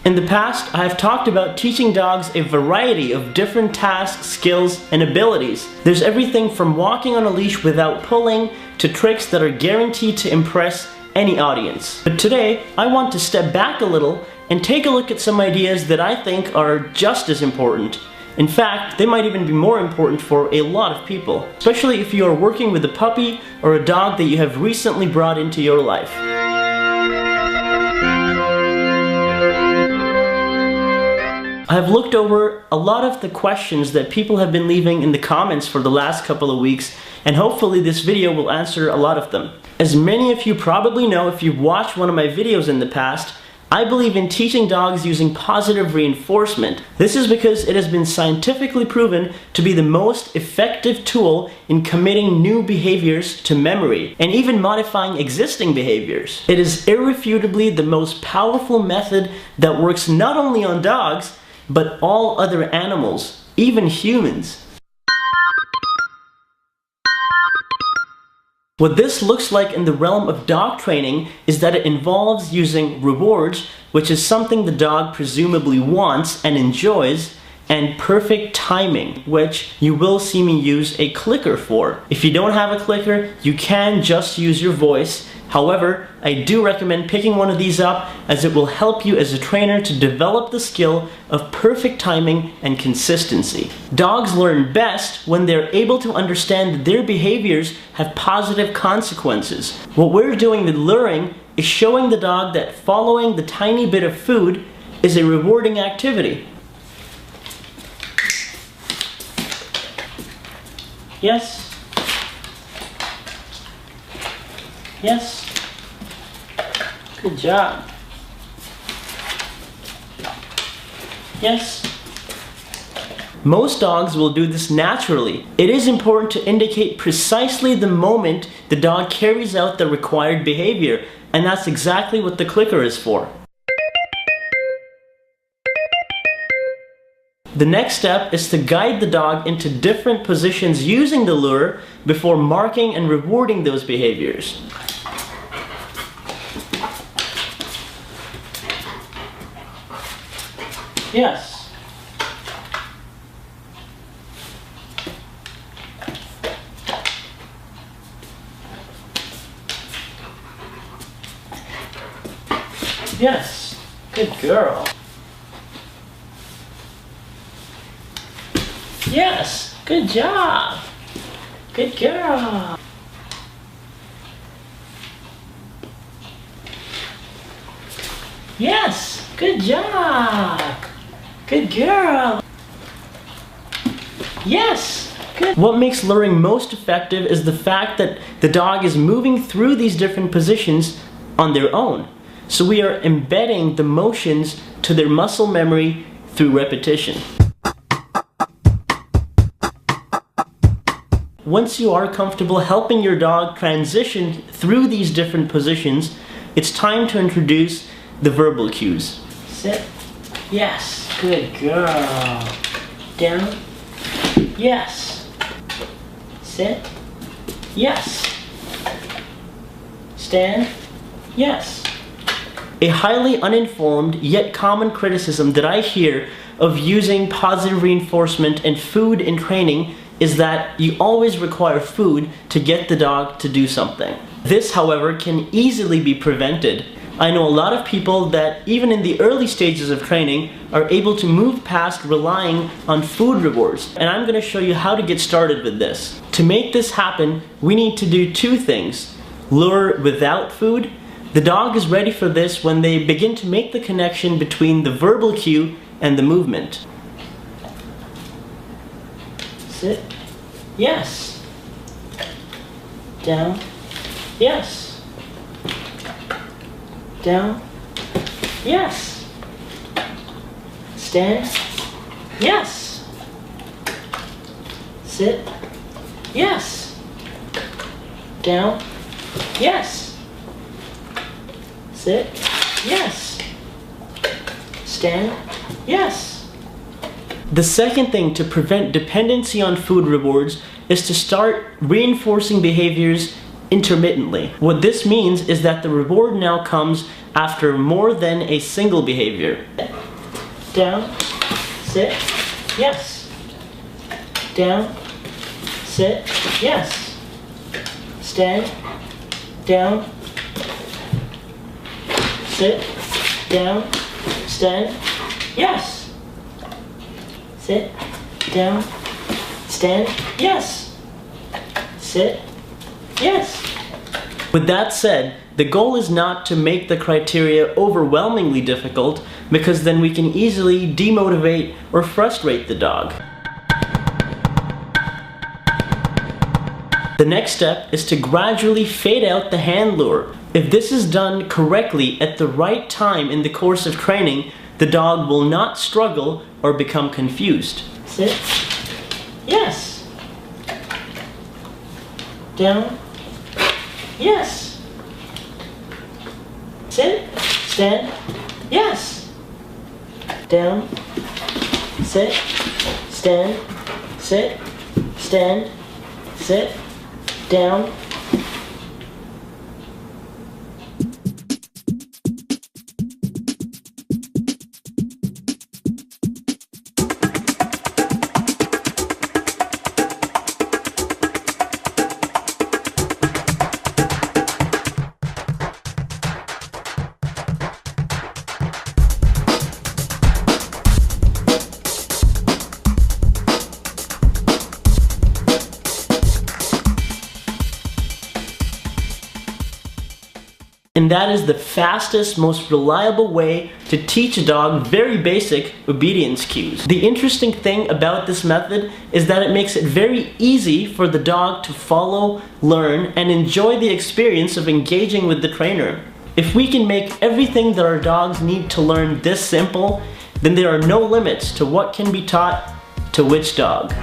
In the past, I have talked about teaching dogs a variety of different tasks, skills, and abilities. There's everything from walking on a leash without pulling to tricks that are guaranteed to impress any audience. But today, I want to step back a little and take a look at some ideas that I think are just as important. In fact, they might even be more important for a lot of people, especially if you are working with a puppy or a dog that you have recently brought into your life. I have looked over a lot of the questions that people have been leaving in the comments for the last couple of weeks, and hopefully this video will answer a lot of them. As many of you probably know if you've watched one of my videos in the past, I believe in teaching dogs using positive reinforcement. This is because it has been scientifically proven to be the most effective tool in committing new behaviors to memory and even modifying existing behaviors. It is irrefutably the most powerful method that works not only on dogs, but all other animals, even humans. What this looks like in the realm of dog training is that it involves using rewards, which is something the dog presumably wants and enjoys, and perfect timing, which you will see me use a clicker for. If you don't have a clicker, you can just use your voice. However, I do recommend picking one of these up as it will help you as a trainer to develop the skill of perfect timing and consistency. Dogs learn best when they're able to understand that their behaviors have positive consequences. What we're doing with luring is showing the dog that following the tiny bit of food is a rewarding activity. Yes. Yes. Good job. Yes. Most dogs will do this naturally. It is important to indicate precisely the moment the dog carries out the required behavior, and that's exactly what the clicker is for. The next step is to guide the dog into different positions using the lure before marking and rewarding those behaviors. Yes. Yes. Good girl. Yes. Good job. Good girl. Yes. Good job. Good girl. Yes. Good. What makes luring most effective is the fact that the dog is moving through these different positions on their own. So we are embedding the motions to their muscle memory through repetition. Once you are comfortable helping your dog transition through these different positions, it's time to introduce the verbal cues. Sit. Yes. Good girl. Down. Yes. Sit. Yes. Stand. Yes. A highly uninformed yet common criticism that I hear of using positive reinforcement and food in training is that you always require food to get the dog to do something. This, however, can easily be prevented. I know a lot of people that even in the early stages of training are able to move past relying on food rewards, and I'm going to show you how to get started with this. To make this happen, we need to do two things. Lure without food. The dog is ready for this when they begin to make the connection between the verbal cue and the movement. Sit. Yes. Down. Yes. Down. Yes. Stand. Yes. Sit. Yes. Down. Yes. Sit. Yes. Stand. Yes. The second thing to prevent dependency on food rewards is to start reinforcing behaviors intermittently. What this means is that the reward now comes after more than a single behavior. Down, sit, yes. Down, sit, yes. Stand, down, sit, down, stand, yes. Sit, down, stand, yes. Sit, yes. With that said, the goal is not to make the criteria overwhelmingly difficult, because then we can easily demotivate or frustrate the dog. The next step is to gradually fade out the hand lure. If this is done correctly at the right time in the course of training, the dog will not struggle or become confused. Sit. Yes. Down. Yes. Sit. Stand. Yes. Down. Sit. Stand. Sit. Stand. Sit. Down. And that is the fastest, most reliable way to teach a dog very basic obedience cues. The interesting thing about this method is that it makes it very easy for the dog to follow, learn, and enjoy the experience of engaging with the trainer. If we can make everything that our dogs need to learn this simple, then there are no limits to what can be taught to which dog.